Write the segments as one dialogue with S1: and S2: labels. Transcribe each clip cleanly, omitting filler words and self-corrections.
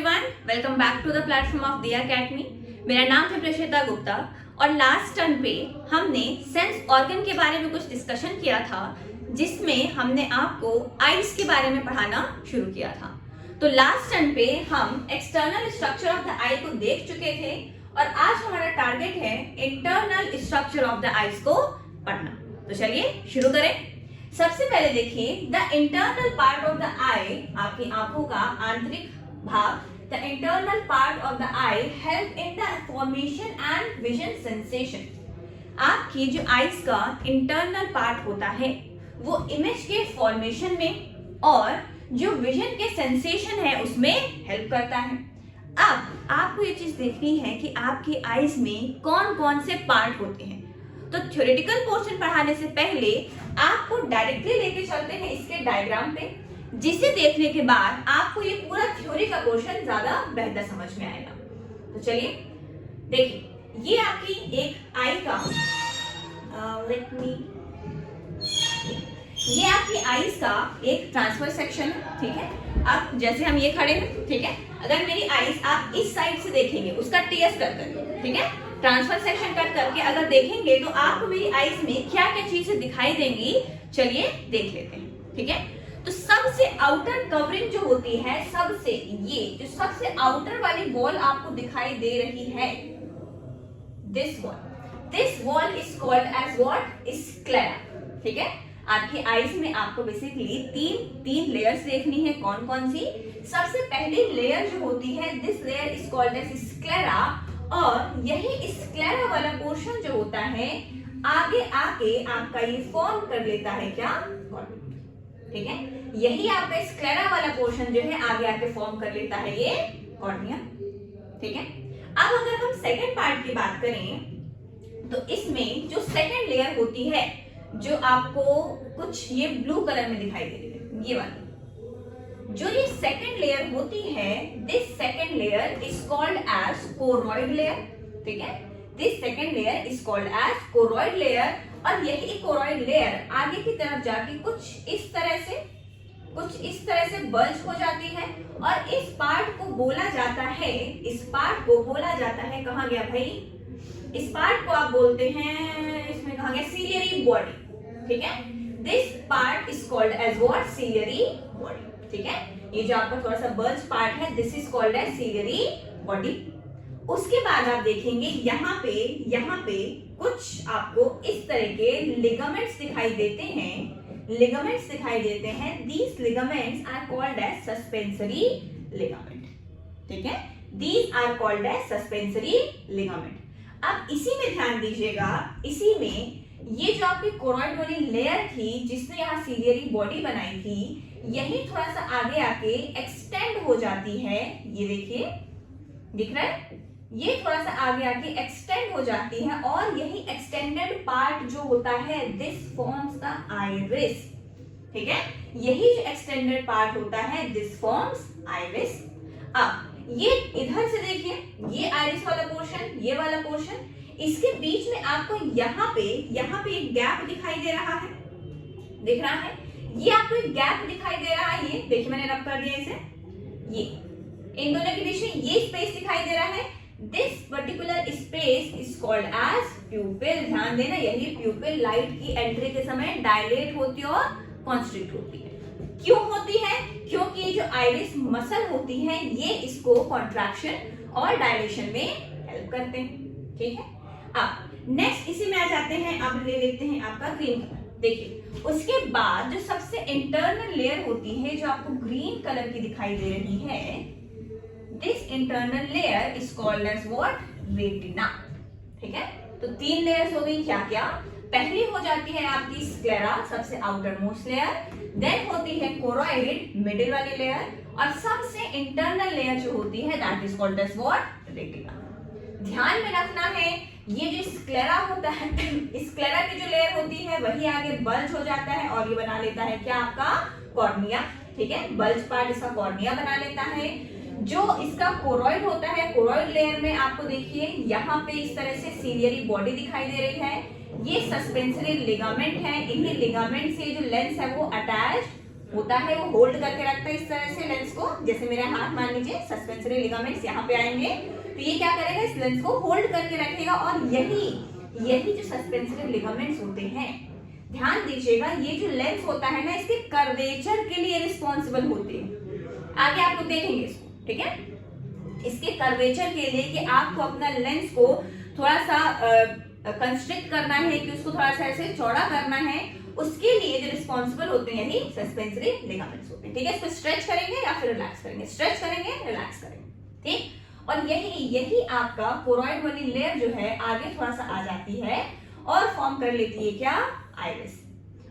S1: Everyone, welcome back to the platform of Diya academy. मेरा नाम है प्रशिता गुप्ता और लास्ट टर्म पे हमने सेंस ऑर्गन के बारे में कुछ डिस्कशन किया था, जिसमें हमने आपको आईज के बारे में पढ़ाना शुरू किया था। तो लास्ट टर्म पे हम external structure of the eye को देख चुके थे और आज हमारा टारगेट है internal structure of the eyes को पढ़ना। तो चलिए शुरू करें। सबसे पहले देखिए the internal part of the eye, आपकी आंखों का आंतरिक भाग। The internal part of the eye help in the formation and vision sensation. आपकी जो आईज का इंटरनल पार्ट होता है वो इमेज के फॉर्मेशन में और जो विजन के सेंसेशन है उसमें हेल्प करता है। अब आपको ये चीज देखनी है कि आपकी आईज में कौन कौन से पार्ट होते हैं। तो थ्योरेटिकल पोर्शन पढ़ाने से पहले आपको डायरेक्टली लेके चलते हैं इसके डायग्राम पे, जिसे देखने के बाद आपको ये पूरा थ्योरी का पोर्शन ज्यादा बेहतर समझ में आएगा। तो चलिए देखिए, ये आपकी एक आई का ये आपकी आईज का एक ट्रांसफर सेक्शन है, ठीक है। अब जैसे हम ये खड़े हैं, ठीक है, अगर मेरी आईज आप इस साइड से देखेंगे, उसका टीएस कर करके, ठीक है, ट्रांसफर सेक्शन कट करके अगर देखेंगे तो आपको मेरी आईज में क्या क्या चीजें दिखाई देंगी, चलिए देख लेते हैं, ठीक है। तो सबसे आउटर कवरिंग जो होती है, सबसे ये जो सबसे आउटर वाली वॉल आपको दिखाई दे रही है, this wall is called as what, sclera, ठीक है। आपकी आईज में आपको बेसिकली तीन लेयर्स देखनी है। कौन कौन सी? सबसे पहली लेयर जो होती है, this layer is called as sclera, और यही स्क्लेरा वाला पोर्शन जो होता है आगे आके आपका ये फॉर्म कर लेता है क्या, कॉर्निया, ठीक है। यही आपका स्क्लेरा वाला पोर्शन जो है आगे आके फॉर्म कर लेता है ये कॉर्निया, ठीक है। अब अगर हम सेकंड पार्ट की बात करें तो इसमें जो सेकंड लेयर होती है, जो आपको कुछ ये ब्लू कलर में दिखाई दे रही है, ये वाली जो ये सेकंड लेयर होती है, this second layer is called as choroid layer, ठीक है। This second layer is called as choroid layer, और यही कोरॉइड लेयर आगे की तरफ जाके कुछ इस तरह से बल्ज हो जाती है, और इस पार्ट को बोला जाता है, कहाँ गया भाई, इस पार्ट को आप बोलते हैं, इसमें कहाँ गया, सीलियरी बॉडी, ठीक है। This part is called as what, ciliary body, ठीक है। ये जो आपका थोड़ा सा बल्ज पार्ट है, this is called as ciliary body. उसके बाद आप देखेंगे यहाँ पे कुछ आपको इस तरह के लिगामेंट्स दिखाई देते हैं, these ligaments are called as suspensory ligament, ठीक है। These are called as suspensory ligament। अब इसी में ध्यान दीजिएगा, इसी में ये जो आपकी कोरॉइड वाली लेयर थी जिसने यहाँ सीलियरी बॉडी बनाई थी, यही थोड़ा सा आगे आके एक्सटेंड हो जाती है, ये देखिए दिख रहा है, ये थोड़ा सा आगे आके एक्सटेंड हो जाती है, और यही एक्सटेंडेड पार्ट जो होता है, दिस फॉर्म्स द आइरिस, ठीक है। यही जो एक्सटेंडेड पार्ट होता है, दिस फॉर्म्स आइरिस। अब ये इधर से देखिए, ये आइरिस वाला पोर्शन, ये वाला पोर्शन, इसके बीच में आपको यहाँ पे एक गैप दिखाई दे रहा है, दिख रहा है, ये आपको एक गैप दिखाई दे रहा है, ये देखिए मैंने रब कर दिया इसे, ये इन दोनों के बीच में ये स्पेस दिखाई दे रहा है, this particular space is called as pupil. ध्यान देना, यही प्यूपिल लाइट की एंट्री के समय डायलेट होती है और कॉन्स्ट्रिक्ट होती है। क्यों होती है? क्योंकि ये जो आइरिस मसल होती है, ये इसको कॉन्ट्रैक्शन और डायलेशन में हेल्प करते हैं, ठीक है। अब नेक्स्ट इसी में आ जाते हैं, अब ले लेते हैं आपका ग्रीन कलर। देखिए उसके बाद जो सबसे इंटरनल लेयर होती है, जो आपको ग्रीन कलर की दिखाई दे रही है, this internal layer is called as what, retina, ठीक है। तो तीन लेयर्स हो गई, क्या क्या? पहली हो जाती है आपकी स्क्लेरा, सबसे आउटर मोस्ट लेयर, देन होती है कोरॉइड, मिडिल वाली लेयर, और सबसे इंटरनल लेयर जो होती है, that is called as what, retina. ध्यान में रखना है, ये जो स्क्लेरा होता है, स्क्लेरा की जो लेयर होती है वही आगे बल्ज हो जाता है और ये बना लेता है क्या, आपका कॉर्निया, ठीक है। बल्ज पार्ट इसका कॉर्निया बना लेता है। जो इसका कोरॉइड होता है, कोरॉइड लेयर में आपको देखिए यहाँ पे इस तरह से सीलियरी बॉडी दिखाई दे रही है, ये सस्पेंसरी लिगामेंट है, इन्हीं लिगामेंट से जो लेंस है वो अटैच होता है वो होल्ड करके रखता है इस तरह से लेंस को। जैसे मेरा हाथ मान लीजिए, सस्पेंसरी लिगामेंट्स यहाँ पे आएंगे तो ये क्या करेगा, इस लेंस को होल्ड करके रखेगा। और यही जो सस्पेंसरी लिगामेंट्स होते हैं, ध्यान दीजिएगा, ये जो लेंस होता है ना, इसके कर्वेचर के लिए रिस्पॉन्सिबल होते हैं। आगे आप लोग देखेंगे इसको, ठीक है, इसके कर्वेचर के लिए कि आपको अपना लेंस को थोड़ा सा कंस्ट्रिक्ट करना है, कि उसको थोड़ा सा ऐसे चौड़ा करना है, उसके लिए जो रिस्पॉन्सिबल होते हैं यही सस्पेंसरी लिगामेंट्स होते हैं। ठीक है, इसको स्ट्रेच करेंगे या फिर रिलैक्स करेंगे, स्ट्रेच करेंगे, रिलैक्स करेंगे। ठीक, और यही आपका कोरॉइड वाली लेयर जो है आगे थोड़ा सा आ जाती है और फॉर्म कर लेती है क्या, आइरिस।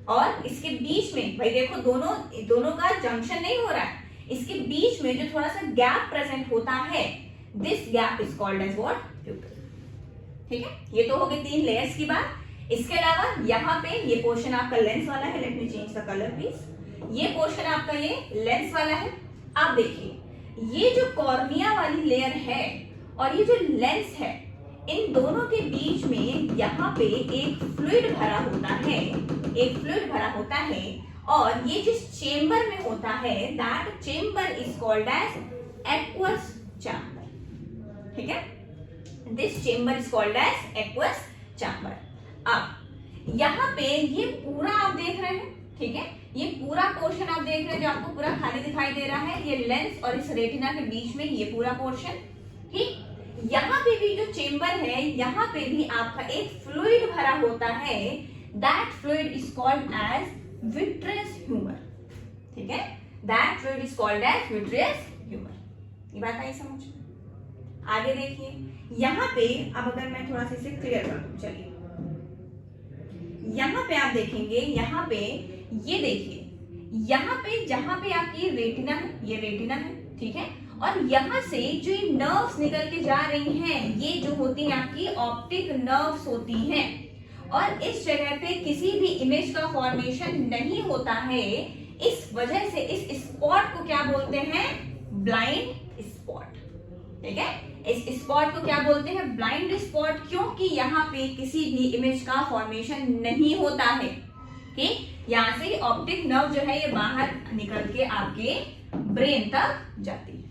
S1: और इसके बीच में भाई देखो, दोनों का जंक्शन नहीं हो रहा है, इसके बीच में जो थोड़ा सा गैप प्रेजेंट होता है, this gap is called as what, pupil. ठीक है, ये तो हो गई 3 लेयर्स की बात। इसके अलावा यहाँ पे ये पोर्शन आपका लेंस वाला है, let me change the colour please. ये पोर्शन आपका ये लेंस वाला है। आप देखिए, ये जो कॉर्निया वाली लेयर है और ये जो लेंस है, इन दोनों के बीच में यहाँ पे एक फ्लूइड भरा होता है, और ये जिस चेंबर में होता है, that chamber is called as aqueous chamber. ठीक है, this chamber is called as aqueous chamber. अब यहाँ पे ये पूरा आप देख रहे हैं, ठीक है, ये पूरा पोर्शन आप देख रहे हैं जो आपको पूरा खाली दिखाई दे रहा है, ये लेंस और इस रेटिना के बीच में ये पूरा पोर्शन। ठीक, यहाँ पे भी जो चेंबर है, यहाँ पे भी आपका एक फ्लूइड भरा होता है, that fluid is called as vitreous humour. ठीक है, that fluid is called as vitreous humour. ये बात आई समझ में? आगे देखिए, यहाँ पे अब अगर मैं थोड़ा सा इसे क्लियर कर दूं, चलिए यहाँ पे आप देखेंगे, यहाँ पे ये देखिए, यहाँ पे जहां पे आपकी रेटिना है, ये रेटिना है, ठीक है, और यहाँ से जो ये नर्व्स निकल के जा रही हैं, ये जो होती हैं आपकी ऑप्टिक नर्व्स होती हैं, और इस जगह पे किसी भी इमेज का फॉर्मेशन नहीं होता है। इस वजह से इस स्पॉट को क्या बोलते हैं, ब्लाइंड स्पॉट। ठीक है, इस स्पॉट को क्या बोलते हैं, ब्लाइंड स्पॉट, क्योंकि यहाँ पे किसी भी इमेज का फॉर्मेशन नहीं होता है। ठीक, यहाँ से ऑप्टिक नर्व जो है ये बाहर निकल के आपके ब्रेन तक जाती है।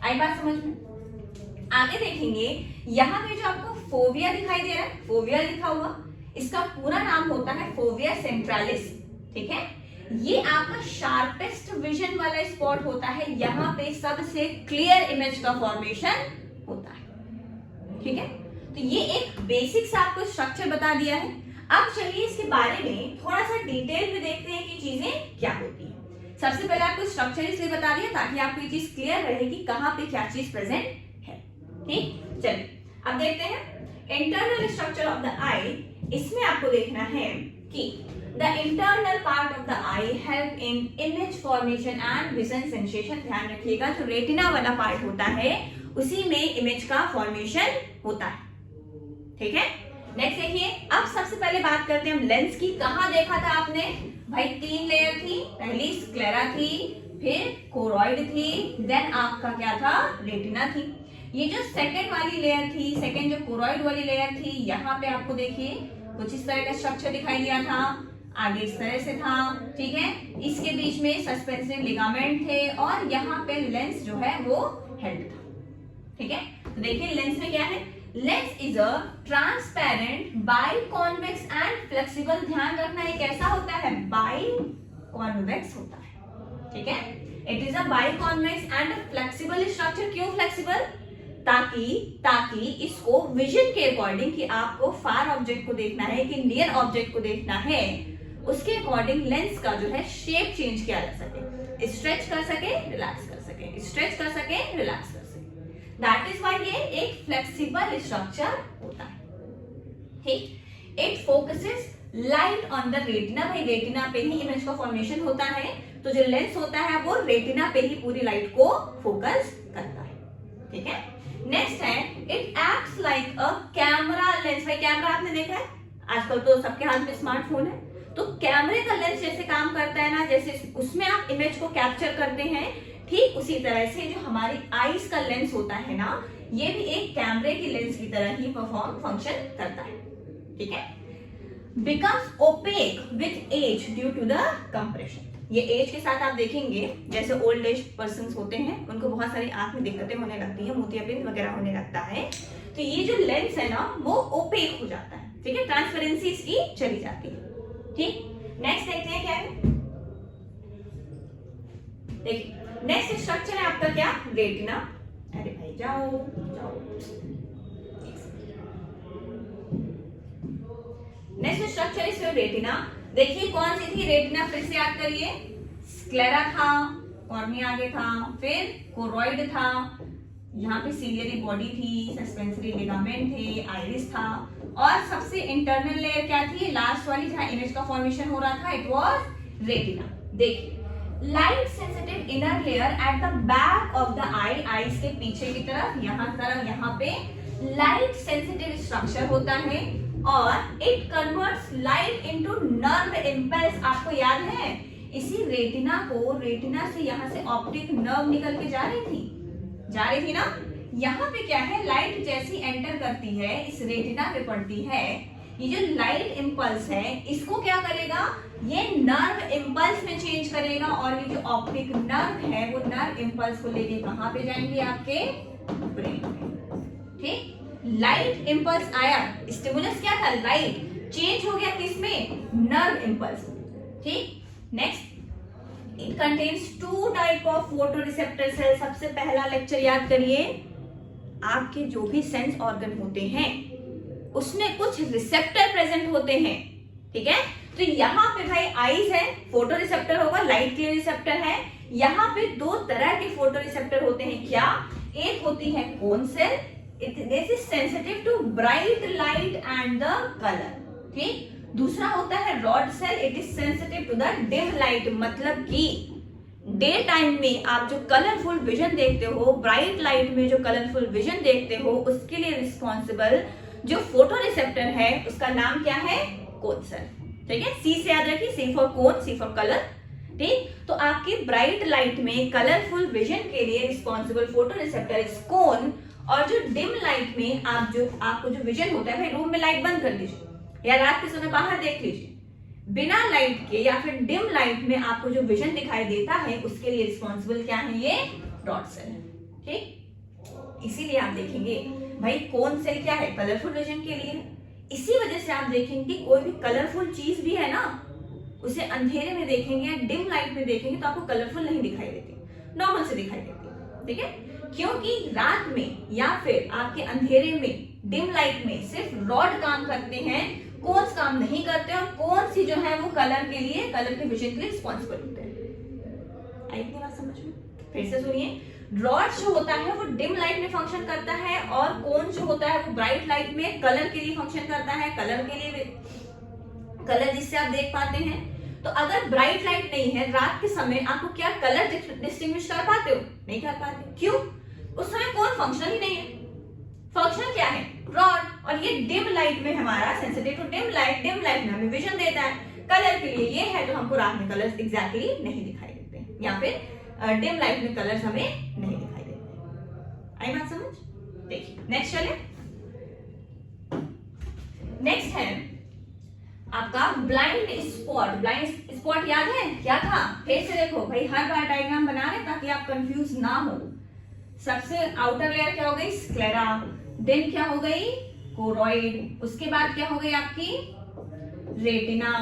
S1: आई बात समझ में? आगे देखेंगे, यहाँ पे जो आपको फोविया दिखाई दे रहा है, फोविया लिखा हुआ, इसका पूरा नाम होता है फोविया सेंट्रालिस। ठीक है, ये आपका शार्पेस्ट विजन वाला स्पॉट होता है, यहाँ पे सबसे क्लियर इमेज का फॉर्मेशन होता है। ठीक है, तो ये एक बेसिक सा आपको स्ट्रक्चर बता दिया है। अब चलिए इसके बारे में थोड़ा सा डिटेल में देखते हैं कि चीजें क्या होती हैं। सबसे पहले आपको स्ट्रक्चर इसलिए बता दिया ताकि आपको ये चीज क्लियर रहे कि कहां पे क्या चीज प्रेजेंट है। ठीक, चलिए अब देखते हैं इंटरनल स्ट्रक्चर ऑफ द आई। इसमें आपको देखना है कि the internal part of the eye help in image formation and vision sensation. ध्यान रखिएगा, जो रेटिना वाला पार्ट होता है उसी में इमेज का फॉर्मेशन होता है। ठीक है, नेक्स्ट देखिए, अब सबसे पहले बात करते हैं हम लेंस की। कहां देखा था आपने भाई, 3 लेयर थी, पहली स्क्लेरा थी, फिर कोरॉइड थी, देन आपका क्या था, रेटिना थी। ये जो सेकंड वाली लेयर थी, सेकंड जो कोरॉइड वाली लेयर थी, यहाँ पे आपको देखिए कुछ इस तरह का स्ट्रक्चर दिखाई दिया था, आगे इस तरह से था। ठीक है, इसके बीच में सस्पेंसिव लिगामेंट थे और यहाँ पे लेंस जो है वो हेल्ड था। ठीक है, तो देखिए लेंस में क्या है, lens is a transparent biconvex and flexible. ध्यान रखना ये कैसा होता है, बाइकॉन्वेक्स होता है। ठीक है, it is a biconvex and flexible structure. क्यों फ्लेक्सिबल, ताकि इसको विजन के अकॉर्डिंग, कि आपको फार ऑब्जेक्ट को देखना है कि नियर ऑब्जेक्ट को देखना है, उसके अकॉर्डिंग लेंस का जो है शेप चेंज किया जा सके, स्ट्रेच कर सके, रिलैक्स कर सके, स्ट्रेच कर सके, रिलैक्स कर सके। दैट इज व्हाई ये एक फ्लेक्सिबल स्ट्रक्चर होता है। ठीक, it focuses light on the retina. भाई रेटिना पे ही इमेज का फॉर्मेशन होता है, तो जो लेंस होता है वो रेटिना पे ही पूरी लाइट को फोकस करता है। ठीक है, नेक्स्ट है it acts like a camera lens. भाई कैमरा आपने देखा है, आजकल तो सबके हाथ में स्मार्टफोन है, तो कैमरे का लेंस जैसे काम करता है ना, जैसे उसमें आप इमेज को कैप्चर करते हैं, ठीक उसी तरह से जो हमारी आईज का लेंस होता है ना, ये भी एक कैमरे की लेंस की तरह ही फंक्शन करता है। ठीक है, becomes opaque with age due to the compression। ये एज के साथ आप देखेंगे जैसे ओल्ड एज पर्सन होते हैं उनको बहुत सारी आंख में दिक्कतें होने लगती है, मोतियाबिंद वगैरह होने लगता है, तो ये जो लेंस है ना वो ओपेक हो जाता है, ठीक है, ट्रांसपेरेंसी इसकी चली जाती है। ठीक, नेक्स्ट देखते हैं क्या है। देखिए नेक्स्ट स्ट्रक्चर है आपका क्या, रेटिना। अरे भाई जाओ जाओ। Next structure is retina. देखिए कौन सी थी रेटिना, फिर से याद करिए, स्क्लेरा था, कॉर्निया आगे था, फिर कोरॉइड था, यहाँ पे सीलियरी बॉडी थी, सस्पेंसरी लिगामेंट थे, आइरिस था, और सबसे इंटरनल लेयर क्या थी, लास्ट वाली जहाँ इमेज का फॉर्मेशन हो रहा था, इट वाज रेटिना। देखिए light sensitive inner layer at the back of the I, eyes के पीछे की तरफ, यहाँ पे लाइट सेंसिटिव स्ट्रक्चर होता है और it converts light into nerve impulse. आपको याद है इसी रेटिना को, रेटिना से यहाँ से ऑप्टिक नर्व निकल के जा रही थी ना। यहाँ पे क्या है, लाइट जैसी एंटर करती है, इस रेटिना पे पड़ती है, ये जो लाइट इंपल्स है इसको क्या करेगा, ये नर्व इंपल्स में चेंज करेगा, और ये जो ऑप्टिक नर्व है वो नर्व इंपल्स को लेके कहाँ पे जाएंगे, आपके ब्रेन में। ठीक, लाइट इंपल्स आया, स्टिमुलस क्या था, लाइट, चेंज हो गया किसमें, नर्व इंपल्स। ठीक, next, it contains 2 type of photoreceptor cell. सबसे पहला लेक्चर याद करिए, आपके जो भी सेंस ऑर्गन होते हैं उसमें कुछ रिसेप्टर प्रेजेंट होते हैं, ठीक है। तो यहाँ पे भाई आईज है, फोटो रिसेप्टर होगा, लाइट के लिए रिसेप्टर है। यहाँ पे 2 तरह के फोटो रिसेप्टर होते हैं, क्या, एक होती है cone cell, this is sensitive to bright light and the colour. ठीक, दूसरा होता है rod cell, it is sensitive to the dim light, मतलब कि डे टाइम में आप जो कलरफुल विजन देखते हो, ब्राइट लाइट में जो कलरफुल विजन देखते हो, उसके लिए रिस्पॉन्सिबल जो फोटो रिसेप्टर है उसका नाम क्या है, कोन सेल। ठीक है, सी से याद रखिए, C for cone, C for colour. ठीक, तो आपकी ब्राइट लाइट में कलरफुल विजन के लिए responsible photo receptor is cone, और जो डिम लाइट में आपको जो विजन होता है, भाई रूम में लाइट बंद कर लीजिए या रात के समय बाहर देख लीजिए, बिना लाइट के या फिर डिम लाइट में आपको जो विजन दिखाई देता है उसके लिए रिस्पॉन्सिबल क्या है, ये रॉड सेल है। ठीक, इसीलिए आप देखेंगे भाई कोन सेल क्या है, कलरफुल विजन के लिए। इसी वजह से आप देखेंगे कोई भी कलरफुल चीज भी है ना, उसे अंधेरे में देखेंगे या डिम लाइट में देखेंगे तो आपको कलरफुल नहीं दिखाई देती, नॉर्मल से दिखाई देती। ठीक है, क्योंकि रात में या फिर आपके अंधेरे में, डिम लाइट में सिर्फ रॉड काम करते हैं, कोन्स काम नहीं करते, और कोन्स ही जो है वो कलर के लिए, कलर के विजन के लिए रिस्पॉन्सिबल होते हैं। आई इतनी बात समझ में? फिर से सुनिए, रॉड जो होता है वो डिम लाइट में फंक्शन करता है, और कोन जो होता है वो ब्राइट लाइट में कलर के लिए फंक्शन करता है, कलर के लिए, कलर जिससे आप देख पाते हैं। तो अगर ब्राइट लाइट नहीं है, रात के समय आपको क्या कलर डिस्टिंग्विश कर पाते हो, नहीं कर पाते। क्यों? उस समय कौन फंक्शनल ही नहीं है। फंक्शनल क्या है, रॉड, और ये डिम लाइट में हमारा सेंसिटिव टू डिम लाइट में हमें विजन देता है, कलर के लिए ये है, तो हमको रात में कलर्स एग्जैक्टली नहीं दिखाई देते हैं, या फिर डिम लाइट में कलर्स हमें नहीं दिखाई देते। आई बात समझ? देखिए नेक्स्ट चले, नेक्स्ट है आपका ब्लाइंड स्पॉट। ब्लाइंड स्पॉट याद है क्या था? फिर से देखो भाई, हर बार डायग्राम बना रहे ताकि आप कंफ्यूज ना हो। सबसे आउटर लेयर क्या हो गई, स्क्लेरा, देन क्या हो गई, कोरॉइड, उसके बाद क्या हो गई आपकी रेटिना।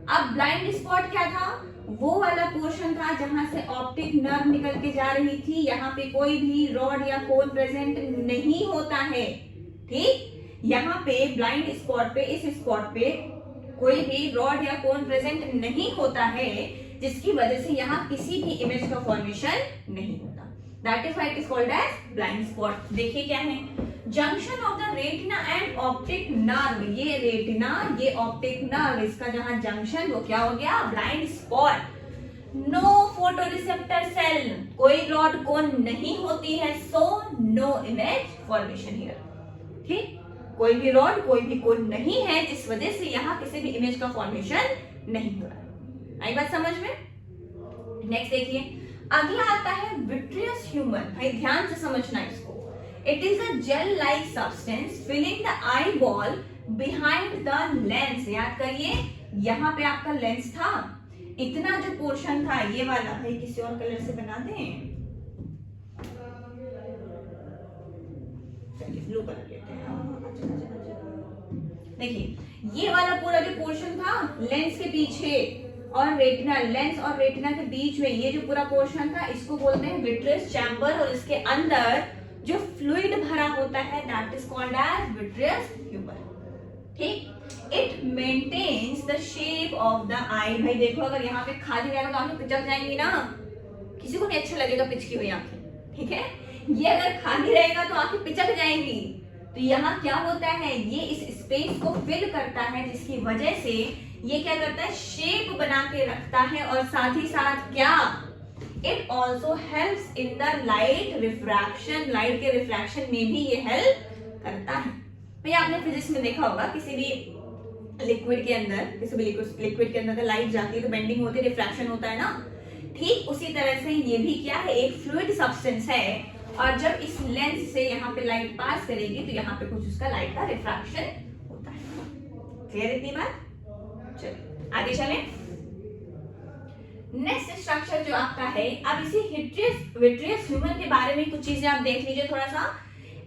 S1: अब ब्लाइंड स्पॉट क्या था, वो वाला पोर्शन था जहां से ऑप्टिक नर्व निकल के जा रही थी, यहाँ पे कोई भी रॉड या कोन प्रेजेंट नहीं होता है। ठीक, यहाँ पे ब्लाइंड स्पॉट पे, इस स्पॉट पे कोई भी रॉड या कोन प्रेजेंट नहीं होता है, जिसकी वजह से यहाँ किसी भी इमेज का फॉर्मेशन नहीं होता। That is why it is called as blind spot. देखिए क्या है, junction of the retina and optic nerve, ये रेटिना, ये ऑप्टिक नर्व, इसका जहां जंक्शन वो क्या हो गया, blind spot. No photoreceptor cell, कोई रॉड कोन नहीं होती है, so no image formation here. ठीक, कोई भी रॉड, कोई भी कोन नहीं है, जिस वजह से यहाँ किसी भी इमेज का फॉर्मेशन नहीं हो रहा है। आई बात समझ में? नेक्स्ट देखिए, अगला आता है विट्रियस ह्यूमर। भाई ध्यान से समझना इसको। It is a gel like substance filling the eyeball behind the lens. याद करिए, यहाँ पे आपका लेंस था, इतना जो पोर्शन था ये वाला, भाई किसी और कलर से बना दें, चलिए ब्लू कलर लेते हैं। देखिए ये वाला पूरा जो पोर्शन था लेंस के पीछे और रेटिना, लेंस और रेटिना के बीच में ये जो पूरा पोर्शन था इसको बोलते हैं विट्रियस चैम्बर, और इसके अंदर जो फ्लूइड भरा होता है that is called as vitreous humour. ठीक, it maintains the shape of the eye. भाई देखो अगर यहाँ पे खाली रहेगा तो आंखें पिचक जाएंगी ना, किसी को नहीं अच्छा लगेगा पिचकी हुई आंखें, ठीक है। ये अगर खाली रहेगा तो आंखें पिचक जाएंगी। तो यहाँ क्या होता है, ये इस स्पेस को फिल करता है, जिसकी वजह से ये क्या करता है, शेप बना के रखता है, और साथ ही साथ क्या, it also helps in the light refraction, light के रिफ्रैक्शन में भी ये हेल्प करता है। भाई आपने फिजिक्स में देखा होगा किसी भी लिक्विड के अंदर, किसी भी लिक्विड के अंदर लाइट जाती है तो बेंडिंग होती है, रिफ्रैक्शन होता है ना। ठीक उसी तरह से ये भी क्या है, एक फ्लूइड सब्सटेंस है, और जब इस लेंस से यहाँ पे लाइट पास करेगी तो यहाँ पे कुछ उसका लाइट का रिफ्रैक्शन होता है। क्लियर इतनी बात? चलिए आगे चलें। नेक्स्ट स्ट्रक्चर जो आपका है, अब इसी विट्रियस ह्यूमर के बारे में कुछ चीजें आप देख लीजिए थोड़ा सा।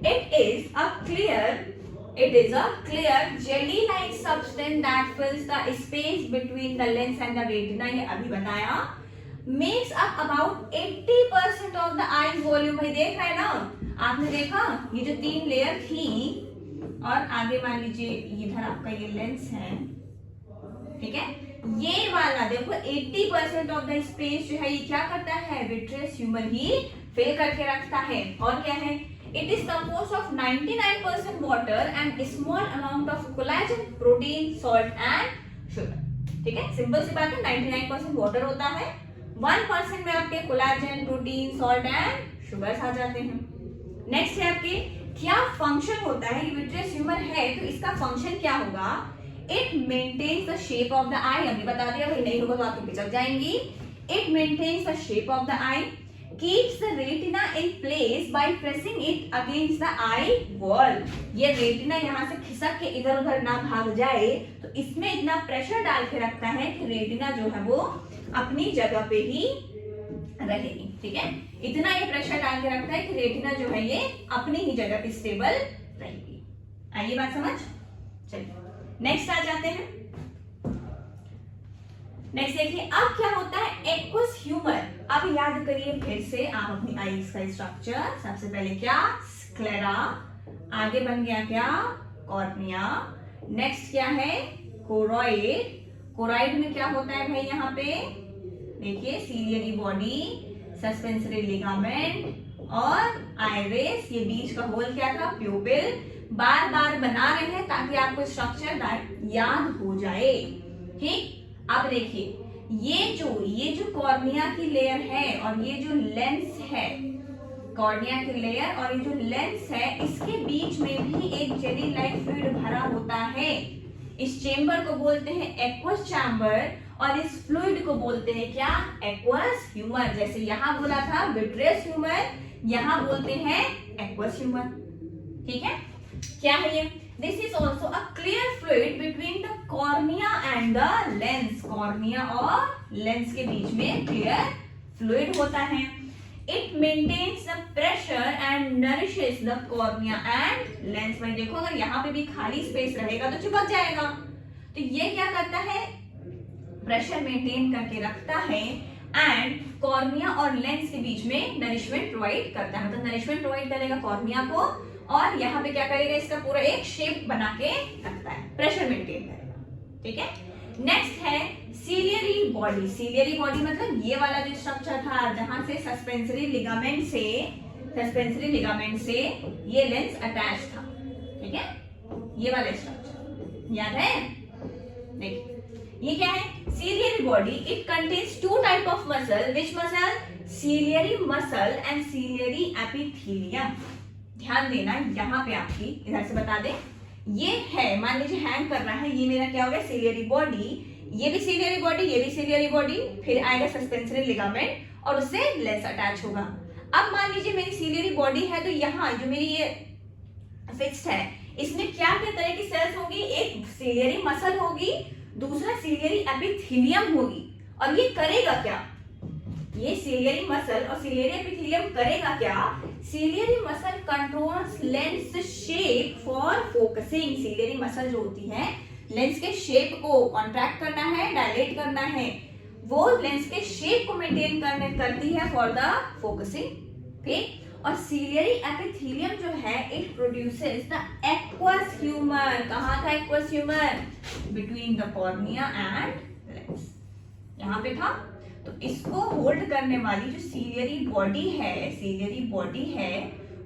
S1: It is a clear jelly like substance that फिल्स the space between the lens and the retina, ये अभी बताया। Makes up about 80% of the I volume. भाई देख रहे हैं ना, आपने देखा ये जो 3 लेयर थी, और आगे मान लीजिए इधर आपका ये लेंस है, ठीक है, ये वाला देखो 80% ऑफ द स्पेस जो है ये क्या करता है, विट्रियस ह्यूमर ही फिल करके रखता है। और क्या है, it is composed of 99% water and small amount of collagen, protein, salt and sugar. ठीक है, सिंपल सी बात है, 99% वाटर होता है, 1% में आपके collagen, protein, salt and sugars आ जाते हैं। नेक्स्ट है आपके क्या फंक्शन होता है, ये विट्रियस ह्यूमर है तो इसका फंक्शन क्या होगा, it maintains the shape of the eye. अभी बता दिया, भाई नहीं होगा तो आपको पिचक जाएंगी। It maintains the shape of the eye, keeps the retina in place by pressing it against the eye wall. ये रेटिना यहाँ से खिसक के इधर उधर ना भाग जाए, तो इसमें इतना प्रेशर डाल के रखता है कि रेटिना जो है वो अपनी जगह पे ही रहेगी। ठीक है, इतना ये प्रेशर डाल के रखता है कि रेटिना जो है ये अपनी ही जगह पे स्टेबल रहेगी। आइए बात समझ। चलिए नेक्स्ट आ जाते हैं। नेक्स्ट देखिए अब क्या होता है, एक्वस ह्यूमर। अब याद करिए फिर से आप अपनी आईज का स्ट्रक्चर। सबसे पहले क्या, स्क्लेरा, आगे बन गया क्या, कॉर्निया, नेक्स्ट क्या है, कोरॉइड। कोरॉइड में क्या होता है भाई, यहाँ पे देखिए सीलियरी बॉडी, सस्पेंसरी लिगामेंट और आइरिस। ये बीच का होल क्या था, प्यूपिल। बार बार बना रहे हैं ताकि आपको स्ट्रक्चर याद हो जाए। ठीक, अब देखिए ये जो कॉर्निया की लेयर है और ये जो लेंस है, कॉर्निया की लेयर और ये जो लेंस है, इसके बीच में भी एक जेली लाइक फ्लूइड भरा होता है। इस चेंबर को बोलते हैं एक्वस चैम्बर और इस फ्लूइड को बोलते हैं क्या, एक्वस ह्यूमर। जैसे यहाँ बोला था विट्रियस ह्यूमर, यहाँ बोलते हैं एक्वस ह्यूमर। ठीक है, क्या है ये, this is also a clear fluid between the cornea and the lens. Cornea और लेंस के बीच में क्लियर फ्लूइड होता है। It maintains the pressure and nourishes the cornea and lens. भाई देखो अगर यहाँ पे भी खाली स्पेस रहेगा तो चिपक जाएगा, तो ये क्या करता है, प्रेशर मेंटेन करके रखता है एंड कॉर्निया और लेंस के बीच में नरिशमेंट प्रोवाइड करता है। मतलब नरिशमेंट प्रोवाइड करेगा कॉर्निया को और यहाँ पे क्या करेगा, इसका पूरा एक शेप बना के रखता है, प्रेशर मेंटेन करेगा। ठीक है, नेक्स्ट है सीलियरी बॉडी। सीलियरी बॉडी मतलब ये वाला जो स्ट्रक्चर था जहां से सस्पेंसरी लिगामेंट से ये लेंस अटैच था। ठीक है, ये वाला स्ट्रक्चर याद है। देखिए ये क्या है, ciliary body. It contains 2 type of muscle. Which muscle, ciliary muscle and ciliary epithelium. ध्यान देना यहाँ पे, आपकी इधर से बता दें, ये है मान लीजिए हैंग कर रहा है, ये मेरा क्या होगा, सीलियरी बॉडी, ये भी सीलियरी बॉडी, ये भी सीलियरी बॉडी, फिर आएगा सस्पेंसरी लिगामेंट और उससे लेंस अटैच होगा। अब मान लीजिए मेरी सीलियरी बॉडी है, तो यहाँ जो मेरी ये फिक्स्ड है, इसमें क्या क्या तरह की सेल्स होंगी, एक सीलियरी मसल होगी, दूसरा सीलियरी एपिथेलियम होगी और ये करेगा क्या, ये सिलियरी मसल और सिलियरी एपिथेलियम करेगा क्या, ciliary muscle controls lens shape for focusing. Ciliary muscle जो होती है लेंस के शेप को कॉन्ट्रैक्ट करना है, डायलेट करना है, वो लेंस के शेप को मेंटेन करती है फॉर द फोकसिंग। ठीक, और सिलियरी एपिथेलियम जो है it produces the aqueous humour. कहाँ था aqueous humour, between the cornea and lens, यहाँ पे था। तो इसको होल्ड करने वाली जो सिलियरी बॉडी है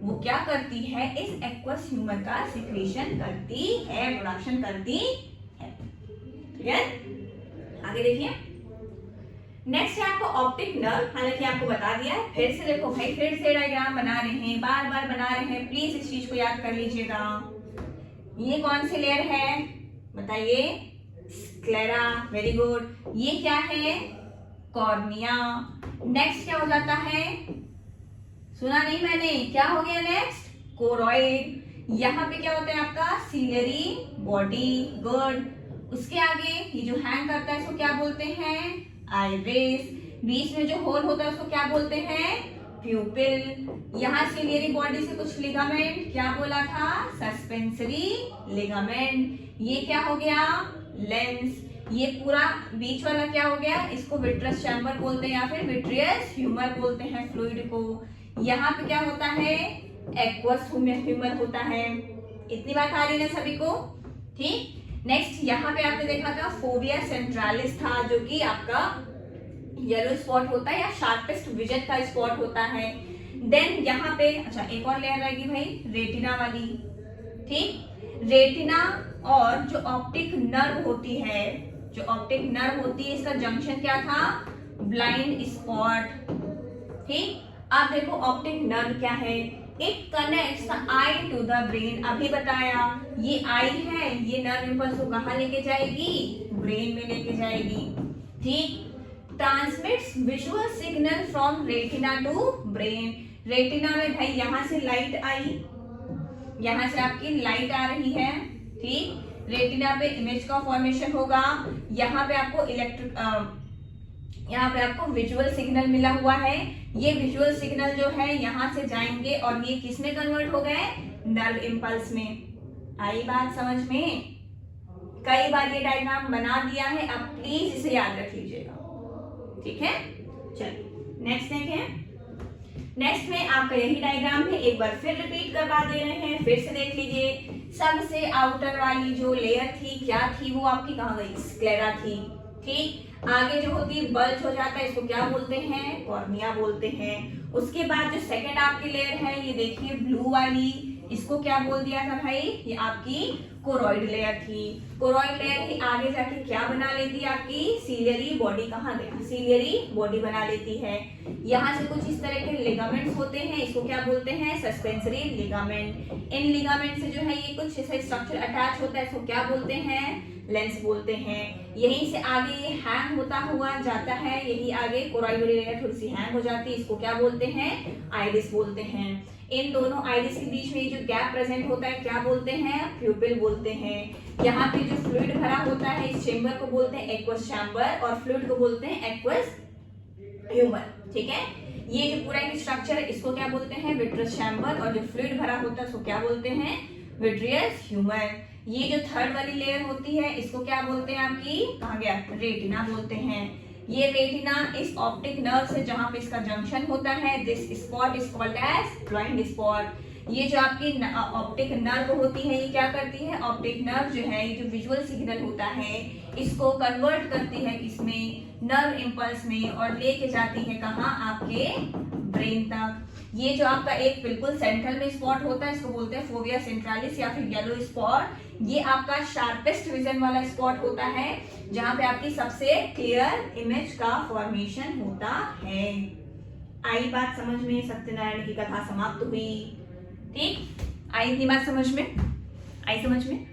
S1: वो क्या करती है, इस एक्वस ह्यूमर का सिक्रीशन करती है, प्रोडक्शन करती है। ठीक है, आगे देखिए। नेक्स्ट है आपको ऑप्टिक नर्व। हालांकि आपको बता दिया है, फिर से देखो भाई, फिर से डायग्राम बना रहे हैं, बार बार बना रहे हैं, प्लीज इस चीज को याद कर लीजिएगा। ये कौन सी लेयर है बताइए, स्क्लेरा, वेरी गुड। ये क्या है, कॉर्निया। नेक्स्ट क्या हो जाता है, सुना नहीं मैंने, क्या हो गया नेक्स्ट, कोरॉइड। यहाँ पे क्या होता है आपका सिलियरी बॉडी, गुड। उसके आगे ये जो हैंग करता है इसको क्या बोलते हैं, आइरिस। बीच में जो होल होता है उसको क्या बोलते हैं, प्यूपिल। यहाँ सिलियरी बॉडी से कुछ लिगामेंट, क्या बोला था, सस्पेंसरी लिगामेंट। ये क्या हो गया, लेंस। ये पूरा बीच वाला क्या हो गया, इसको विट्रस चैम्बर बोलते हैं या फिर विट्रियस ह्यूमर बोलते हैं फ्लूइड को। यहाँ पे क्या होता है, एक्वस ह्यूमर होता है। इतनी बात आ रही है सभी को, ठीक। नेक्स्ट यहाँ पे आपने देखा था फोविया सेंट्रालिस था, जो कि आपका येलो स्पॉट होता है या शार्पेस्ट विजन का स्पॉट होता है। देन यहाँ पे अच्छा एक और लेयर रहेगी भाई, रेटिना वाली, ठीक। रेटिना और जो ऑप्टिक नर्व होती है, इसका जंक्शन क्या था, ब्लाइंड स्पॉट, ठीक। अब देखो ऑप्टिक नर्व क्या है, it connects the eye to the brain. अभी बताया, ये आई है, ये नर्व इंपल्स को कहाँ लेके जाएगी, ब्रेन में लेके जाएगी, ठीक। Transmits visual signal from retina to brain. Retina में भाई यहाँ से लाइट आई, यहाँ से आपकी लाइट आ रही है, ठीक। रेटिना पे इमेज का फॉर्मेशन होगा, यहाँ पे आपको यहाँ पे आपको विजुअल सिग्नल मिला हुआ है। ये विजुअल सिग्नल जो है यहाँ से जाएंगे और ये किस में कन्वर्ट हो गए, नर्व इम्पल्स में। आई बात समझ में, कई बार ये डायग्राम बना दिया है, अब प्लीज इसे याद रख लीजिएगा, ठीक है। चलिए नेक्स्ट देखें। नेक्स्ट में आपका यही डायग्राम है, एक बार फिर रिपीट करवा दे रहे हैं, फिर से देख लीजिए। सबसे आउटर वाली जो लेयर थी क्या थी, वो आपकी कहाँ गई, स्क्लेरा थी, ठीक। आगे जो होती है बल्ज हो जाता है, इसको क्या बोलते हैं, कॉर्निया बोलते हैं। उसके बाद जो सेकंड आपकी लेयर है, ये देखिए ब्लू वाली, इसको क्या बोल दिया था भाई, ये आपकी कोरॉइड लेयर थी। कोरॉइड लेयर ही आगे जाके क्या बना लेती है, आपकी सिलियरी बॉडी। कहाँ गया, सिलियरी बॉडी बना लेती है। यहाँ से कुछ इस तरह के लिगामेंट्स होते हैं, इसको क्या बोलते हैं, सस्पेंसरी लिगामेंट। इन लिगामेंट से जो है ये कुछ ऐसा स्ट्रक्चर अटैच होता है, इसको क्या बोलते हैं, लेंस बोलते हैं। यहीं से आगे ये हैंग होता हुआ जाता है, यही आगे कोरॉइड वाली लेयर थोड़ी सी हैंग हो जाती है, इसको क्या बोलते हैं, आइरिस बोलते हैं। इन दोनों आइरिस के बीच में जो गैप प्रेजेंट होता है क्या बोलते हैं, प्यूपिल बोलते हैं। यहाँ पे जो फ्लूइड भरा होता है इस चेम्बर को बोलते हैं एक्वस चैम्बर, और फ्लूइड को बोलते हैं एक्वस ह्यूमर, ठीक है। ये जो पूरा एक स्ट्रक्चर है इसको क्या बोलते हैं, विट्रस चैम्बर, और जो फ्लूइड भरा होता है उसको क्या बोलते हैं, विट्रियस ह्यूमर। ये जो थर्ड वाली लेयर होती है इसको क्या बोलते हैं, आपकी कहाँ गया, रेटिना बोलते हैं। ये रेटिना इस ऑप्टिक नर्व से जहां पे इसका जंक्शन होता है, this spot is called as blind spot. ये जो आपकी ऑप्टिक नर्व होती है ये क्या करती है, ऑप्टिक नर्व जो है ये जो विजुअल सिग्नल होता है इसको कन्वर्ट करती है किसमें, नर्व इंपल्स में, और लेके जाती है कहाँ, आपके ब्रेन तक। ये जो आपका एक बिल्कुल सेंट्रल में स्पॉट होता है इसको बोलते हैं फोविया सेंट्रालिस या फिर येलो स्पॉट। ये आपका शार्पेस्ट विजन वाला स्पॉट होता है जहां पे आपकी सबसे क्लियर इमेज का फॉर्मेशन होता है। आई बात समझ में, सत्यनारायण की कथा समाप्त हुई, ठीक। आई इतनी बात समझ में, आई समझ में।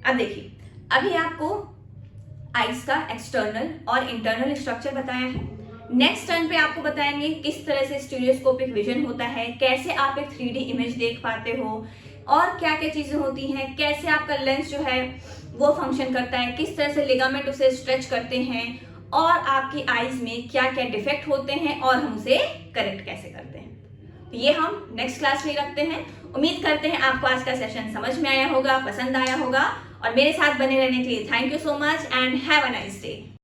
S1: अब देखिए, अभी आपको आईज का एक्सटर्नल और इंटरनल स्ट्रक्चर बताया है। नेक्स्ट टर्न पे आपको बताएंगे किस तरह से स्टीरियोस्कोपिक विजन होता है, कैसे आप एक 3D इमेज देख पाते हो, और क्या क्या चीजें होती हैं, कैसे आपका लेंस जो है वो फंक्शन करता है, किस तरह से लिगामेंट उसे स्ट्रेच करते हैं, और आपकी आईज में क्या क्या डिफेक्ट होते हैं और हम उसे करेक्ट कैसे करते हैं। तो ये हम नेक्स्ट क्लास में रखते हैं। उम्मीद करते हैं आपको आज का सेशन समझ में आया होगा, पसंद आया होगा, और मेरे साथ बने रहने के लिए thank you so much and have a nice day.